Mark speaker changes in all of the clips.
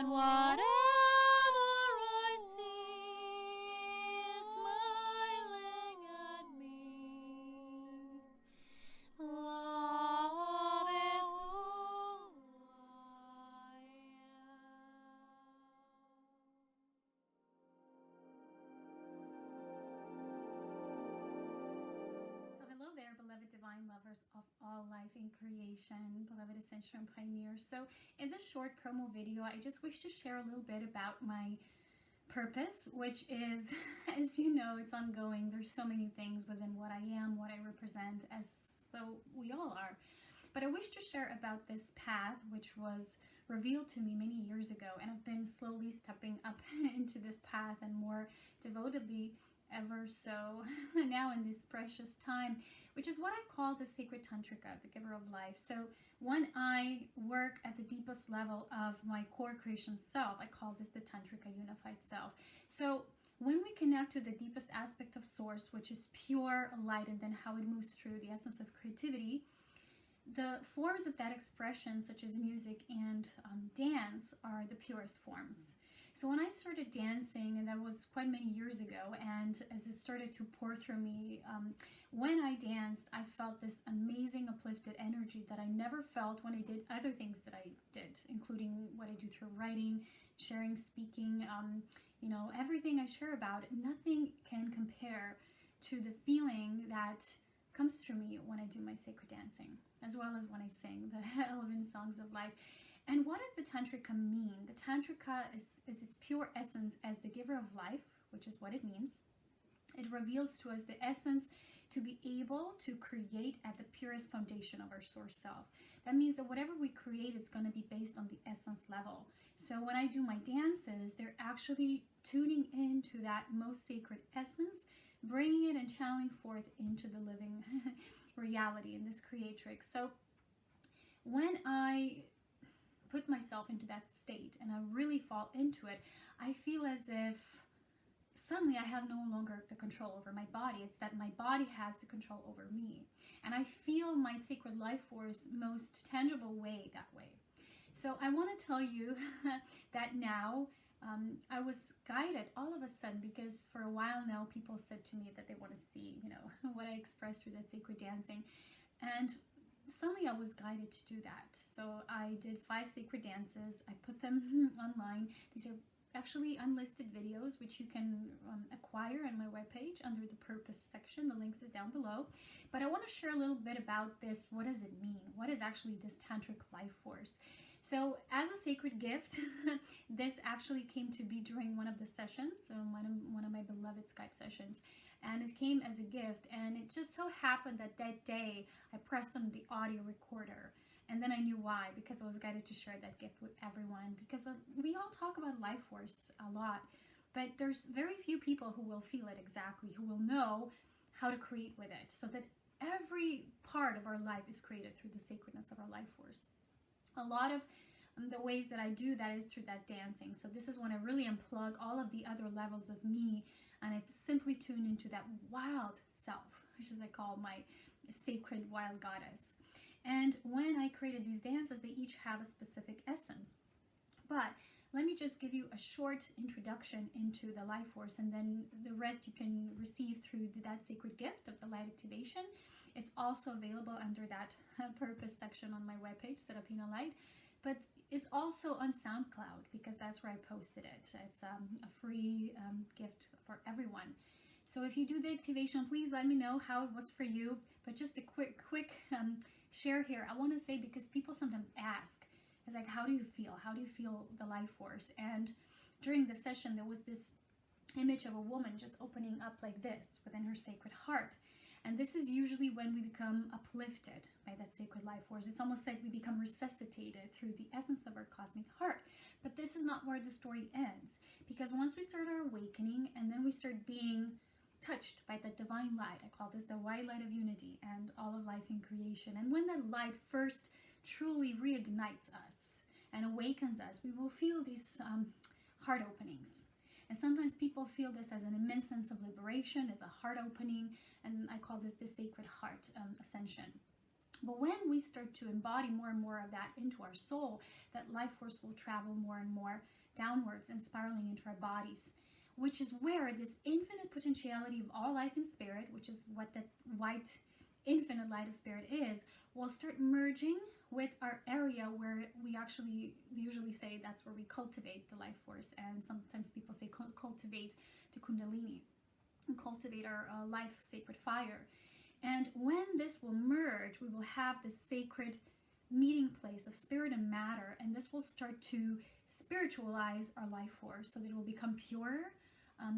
Speaker 1: and whatever I see is smiling at me. Love is who I am.
Speaker 2: So hello there, beloved divine lovers of all life in creation, beloved Ascension pioneers. So in this short promo video, I just wish to share a little bit about my purpose, which is, as you know, it's ongoing. There's so many things within what I am, what I represent, as so we all are. But I wish to share about this path, which was revealed to me many years ago, and I've been slowly stepping up into this path and more devotedly ever so now in this precious time, which is what I call the sacred Tantrika, the giver of life. So when I work at the deepest level of my core creation self, I call this the Tantrika unified self. So when we connect to the deepest aspect of source, which is pure light, and then how it moves through the essence of creativity, the forms of that expression, such as music and dance, are the purest forms. So when I started dancing, and that was quite many years ago, and as it started to pour through me, when I danced, I felt this amazing uplifted energy that I never felt when I did other things that I did, including what I do through writing, sharing, speaking, everything I share about. Nothing can compare to the feeling that comes through me when I do my sacred dancing, as well as when I sing the 11 songs of life. And what does the Tantrika mean? The Tantrika is its pure essence as the giver of life, which is what it means. It reveals to us the essence to be able to create at the purest foundation of our source self. That means that whatever we create, it's going to be based on the essence level. So when I do my dances, they're actually tuning into that most sacred essence, bringing it and channeling forth into the living reality in this creatrix. So when I put myself into that state and I really fall into it, I feel as if suddenly I have no longer the control over my body. It's that my body has the control over me. And I feel my sacred life force most tangible way that way. So I want to tell you that now I was guided all of a sudden, because for a while now people said to me that they want to see, what I expressed through that sacred dancing. And suddenly I was guided to do that. So I did 5 sacred dances. I put them online. These are actually unlisted videos, which you can acquire on my webpage under the purpose section. The links is down below. But I want to share a little bit about this. What does it mean? What is actually this Tantric Life Force? So as a sacred gift, this actually came to be during one of the sessions, so one of my beloved Skype sessions, and it came as a gift. And it just so happened that that day I pressed on the audio recorder, and then I knew why, because I was guided to share that gift with everyone, because we all talk about life force a lot, but there's very few people who will feel it exactly, who will know how to create with it, so that every part of our life is created through the sacredness of our life force. A lot of the ways that I do that is through that dancing. So this is when I really unplug all of the other levels of me, and I simply tune into that wild self, which is I call my sacred wild goddess. And when I created these dances, they each have a specific essence. But let me just give you a short introduction into the life force, and then the rest you can receive through that sacred gift of the light activation. It's also available under that purpose section on my webpage, Serapina Light. But it's also on SoundCloud, because that's where I posted it. It's a free gift for everyone. So if you do the activation, please let me know how it was for you. But just a quick share here. I want to say, because people sometimes ask, it's like, how do you feel? How do you feel the life force? And during the session, there was this image of a woman just opening up like this within her sacred heart. And this is usually when we become uplifted by that sacred life force. It's almost like we become resuscitated through the essence of our cosmic heart. But this is not where the story ends, because once we start our awakening, and then we start being touched by the divine light, I call this the white light of unity and all of life in creation. And when that light first truly reignites us and awakens us, we will feel these heart openings. And sometimes people feel this as an immense sense of liberation, as a heart opening, and I call this the sacred heart ascension. But when we start to embody more and more of that into our soul, that life force will travel more and more downwards and spiraling into our bodies, which is where this infinite potentiality of all life and spirit, which is what that white infinite light of spirit is, will start merging with our area where we usually say that's where we cultivate the life force. And sometimes people say cultivate the kundalini and cultivate our life sacred fire. And when this will merge, we will have this sacred meeting place of spirit and matter, and this will start to spiritualize our life force so that it will become pure.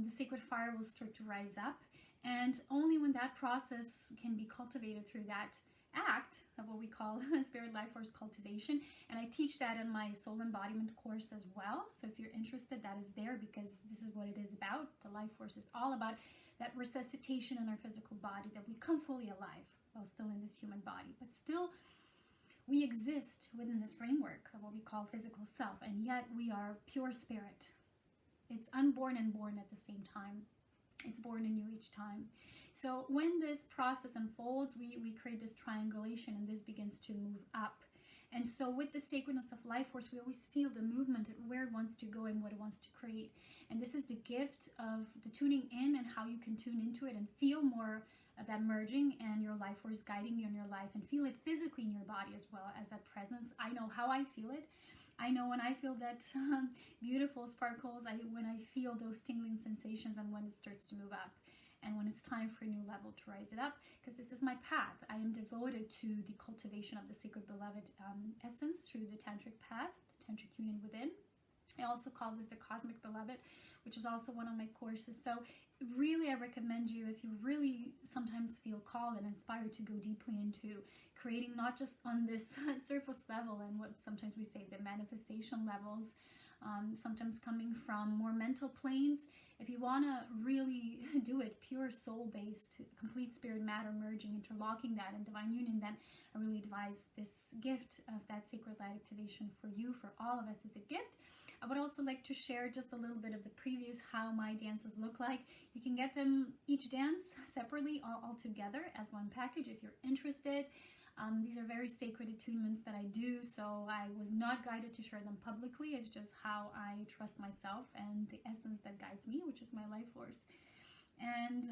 Speaker 2: The sacred fire will start to rise up, and only when that process can be cultivated through that act of what we call spirit life force cultivation. And I teach that in my soul embodiment course as well. So if you're interested, that is there, because this is what it is about. The life force is all about that resuscitation in our physical body, that we come fully alive while still in this human body, but still we exist within this framework of what we call physical self, and yet we are pure spirit. It's unborn and born at the same time. It's born anew each time. So when this process unfolds, we create this triangulation, and this begins to move up. And so with the sacredness of life force, we always feel the movement, where it wants to go and what it wants to create. And this is the gift of the tuning in, and how you can tune into it and feel more of that merging and your life force guiding you in your life, and feel it physically in your body as well as that presence. I know how I feel it. I know when I feel that beautiful sparkles, when I feel those tingling sensations, and when it starts to move up, and when it's time for a new level to rise it up, because this is my path. I am devoted to the cultivation of the sacred beloved essence through the tantric path, the tantric union within. I also call this the cosmic beloved, which is also one of my courses. So really, I recommend you, if you really sometimes feel called and inspired to go deeply into creating, not just on this surface level and what sometimes we say the manifestation levels, sometimes coming from more mental planes. If you want to really do it pure soul-based, complete spirit matter merging, interlocking that in divine union, then I really advise this gift of that sacred light activation for you, for all of us, as a gift. I would also like to share just a little bit of the previews, how my dances look like. You can get them, each dance separately, all together as one package if you're interested. These are very sacred attunements that I do, so I was not guided to share them publicly. It's just how I trust myself and the essence that guides me, which is my life force. And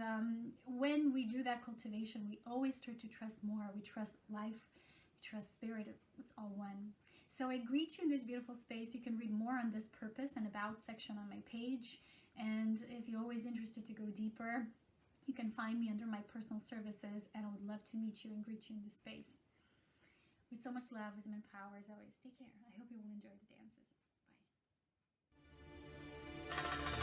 Speaker 2: when we do that cultivation, we always start to trust more. We trust life, we trust spirit. It's all one. So I greet you in this beautiful space. You can read more on this purpose and about section on my page. And if you're always interested to go deeper, you can find me under my personal services, and I would love to meet you and greet you in this space. With so much love, wisdom, and power as always. Take care. I hope you will enjoy the dances. Bye.